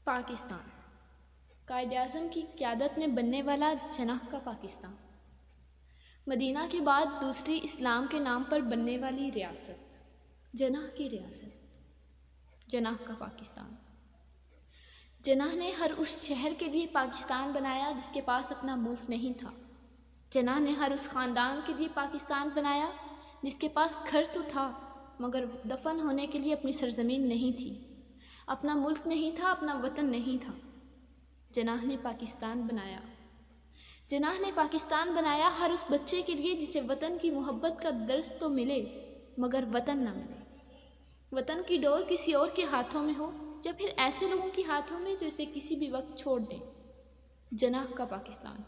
پاکستان قائد اعظم کی قیادت میں بننے والا جناح کا پاکستان، مدینہ کے بعد دوسری اسلام کے نام پر بننے والی ریاست، جناح کی ریاست، جناح کا پاکستان۔ جناح نے ہر اس شہر کے لیے پاکستان بنایا جس کے پاس اپنا ملک نہیں تھا۔ جناح نے ہر اس خاندان کے لیے پاکستان بنایا جس کے پاس گھر تو تھا مگر دفن ہونے کے لیے اپنی سرزمین نہیں تھی، اپنا ملک نہیں تھا، اپنا وطن نہیں تھا۔ جناح نے پاکستان بنایا۔ جناح نے پاکستان بنایا ہر اس بچے کے لیے جسے وطن کی محبت کا درس تو ملے مگر وطن نہ ملے، وطن کی ڈور کسی اور کے ہاتھوں میں ہو یا پھر ایسے لوگوں کے ہاتھوں میں جو اسے کسی بھی وقت چھوڑ دیں۔ جناح کا پاکستان۔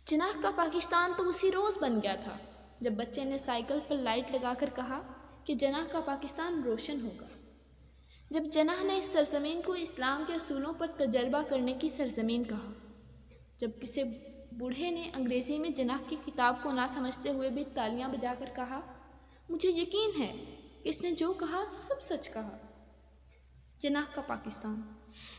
جناح کا پاکستان تو اسی روز بن گیا تھا جب بچے نے سائیکل پر لائٹ لگا کر کہا کہ جناح کا پاکستان روشن ہوگا، جب جناح نے اس سرزمین کو اسلام کے اصولوں پر تجربہ کرنے کی سرزمین کہا، جب کسی بوڑھے نے انگریزی میں جناح کی کتاب کو نہ سمجھتے ہوئے بھی تالیاں بجا کر کہا، مجھے یقین ہے کہ اس نے جو کہا سب سچ کہا۔ جناح کا پاکستان۔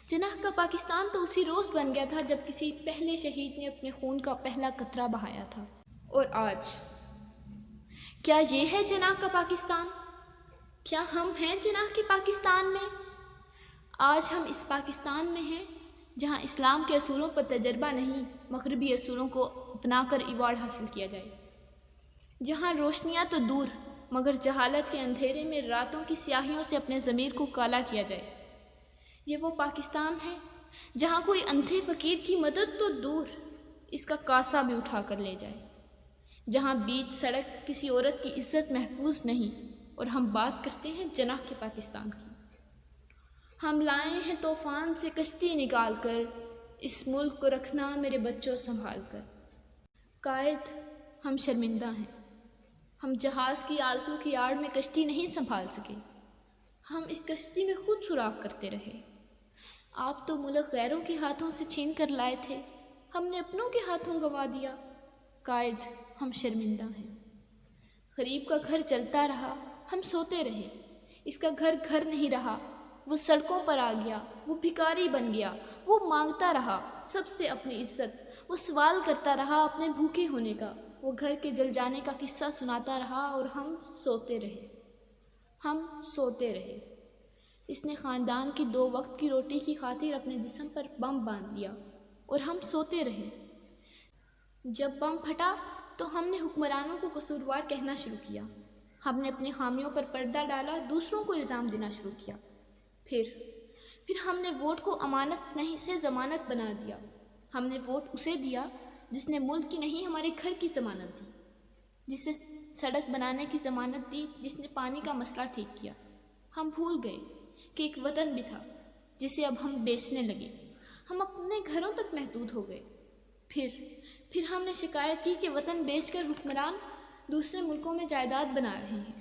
جناح کا پاکستان تو اسی روز بن گیا تھا جب کسی پہلے شہید نے اپنے خون کا پہلا قطرہ بہایا تھا۔ اور آج کیا یہ ہے جناح کا پاکستان؟ کیا ہم ہیں جناح کے پاکستان میں؟ آج ہم اس پاکستان میں ہیں جہاں اسلام کے اصولوں پر تجربہ نہیں، مغربی اصولوں کو اپنا کر ایوارڈ حاصل کیا جائے، جہاں روشنیاں تو دور مگر جہالت کے اندھیرے میں راتوں کی سیاہیوں سے اپنے ضمیر کو کالا کیا جائے۔ یہ وہ پاکستان ہے جہاں کوئی اندھے فقیر کی مدد تو دور اس کا کاسا بھی اٹھا کر لے جائے، جہاں بیچ سڑک کسی عورت کی عزت محفوظ نہیں، اور ہم بات کرتے ہیں جناح کے پاکستان کی۔ ہم لائے ہیں طوفان سے کشتی نکال کر، اس ملک کو رکھنا میرے بچوں سنبھال کر۔ قائد ہم شرمندہ ہیں، ہم جہاز کی آرزو کی آڑ میں کشتی نہیں سنبھال سکے، ہم اس کشتی میں خود سوراخ کرتے رہے۔ آپ تو ملک غیروں کے ہاتھوں سے چھین کر لائے تھے، ہم نے اپنوں کے ہاتھوں گنوا دیا۔ قائد ہم شرمندہ ہیں۔ غریب کا گھر چلتا رہا، ہم سوتے رہے، اس کا گھر گھر نہیں رہا، وہ سڑکوں پر آ گیا، وہ بھکاری بن گیا، وہ مانگتا رہا سب سے اپنی عزت، وہ سوال کرتا رہا اپنے بھوکے ہونے کا، وہ گھر کے جل جانے کا قصہ سناتا رہا اور ہم سوتے رہے، ہم سوتے رہے۔ اس نے خاندان کی 2 وقت کی روٹی کی خاطر اپنے جسم پر بم باندھ لیا اور ہم سوتے رہے۔ جب بم پھٹا تو ہم نے حکمرانوں کو قصوروار کہنا شروع کیا، ہم نے اپنی خامیوں پر پردہ ڈالا، دوسروں کو الزام دینا شروع کیا۔ پھر ہم نے ووٹ کو امانت نہیں سے ضمانت بنا دیا۔ ہم نے ووٹ اسے دیا جس نے ملک کی نہیں ہمارے گھر کی ضمانت دی، جس نے سڑک بنانے کی ضمانت دی، جس نے پانی کا مسئلہ ٹھیک کیا۔ ہم بھول گئے کہ ایک وطن بھی تھا جسے اب ہم بیچنے لگے، ہم اپنے گھروں تک محدود ہو گئے۔ پھر ہم نے شکایت کی کہ وطن بیچ کر حکمران دوسرے ملکوں میں جائیداد بنا رہے ہیں۔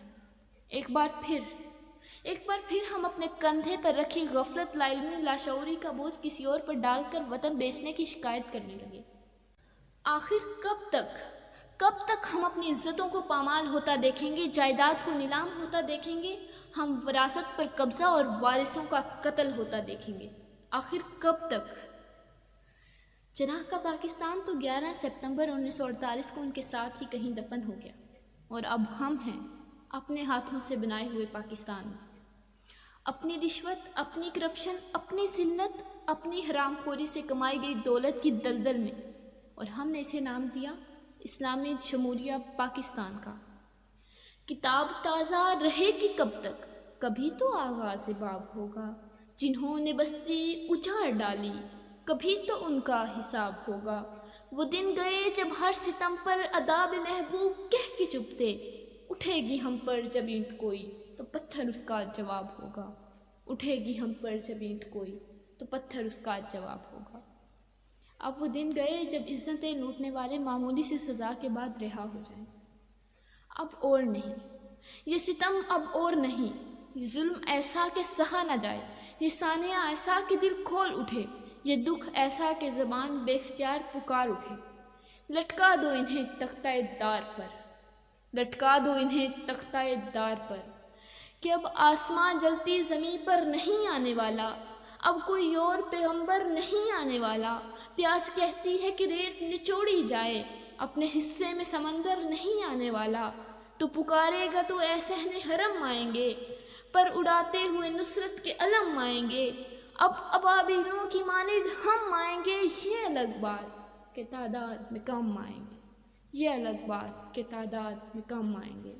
ایک بار پھر ہم اپنے کندھے پر رکھی غفلت، لاعلمی، لاشعوری کا بوجھ کسی اور پر ڈال کر وطن بیچنے کی شکایت کرنے لگے۔ آخر کب تک ہم اپنی عزتوں کو پامال ہوتا دیکھیں گے، جائیداد کو نیلام ہوتا دیکھیں گے، ہم وراثت پر قبضہ اور وارثوں کا قتل ہوتا دیکھیں گے؟ آخر کب تک؟ جناح کا پاکستان تو 11 ستمبر 1948 کو ان کے ساتھ ہی کہیں دفن ہو گیا، اور اب ہم ہیں اپنے ہاتھوں سے بنائے ہوئے پاکستان میں، اپنی رشوت، اپنی کرپشن، اپنی ذلت، اپنی حرام خوری سے کمائی گئی دولت کی دلدل میں، اور ہم نے اسے نام دیا اسلامی جمہوریہ پاکستان کا۔ کتاب تازہ رہے گی کب تک؟ کبھی تو آغاز باب ہوگا، جنہوں نے بستی اجاڑ ڈالی کبھی تو ان کا حساب ہوگا۔ وہ دن گئے جب ہر ستم پر آداب محبوب کہہ کے چپتے، اٹھے گی ہم پر جب اینٹ کوئی تو پتھر اس کا جواب ہوگا، اٹھے گی ہم پر جب اینٹ کوئی تو پتھر اس کا جواب ہوگا۔ اب وہ دن گئے جب عزتیں لوٹنے والے معمولی سی سزا کے بعد رہا ہو جائیں۔ اب اور نہیں، یہ ستم اب اور نہیں، یہ ظلم ایسا کہ سہا نہ جائے، یہ سانیہ ایسا کہ دل کھول اٹھے، یہ دکھ ایسا کہ زبان بے اختیار پکار اٹھے۔ لٹکا دو انہیں تختہ دار پر، لٹکا دو انہیں تختہ دار پر، کہ اب آسماں جلتی زمیں پر نہیں آنے والا، اب کوئی اور پیغمبر نہیں آنے والا، پیاس کہتی ہے کہ ریت نچوڑی جائے، اپنے حصے میں سمندر نہیں آنے والا، تو پکارے گا تو اے صحن حرم آئیں گے، پر اڑاتے ہوئے نصرت کے علم آئیں گے، اب ابابیلوں کی مانند ہم آئیں گے، یہ الگ بات کہ تعداد میں کم آئیں گے، یہ الگ بات کہ تعداد میں کم آئیں گے۔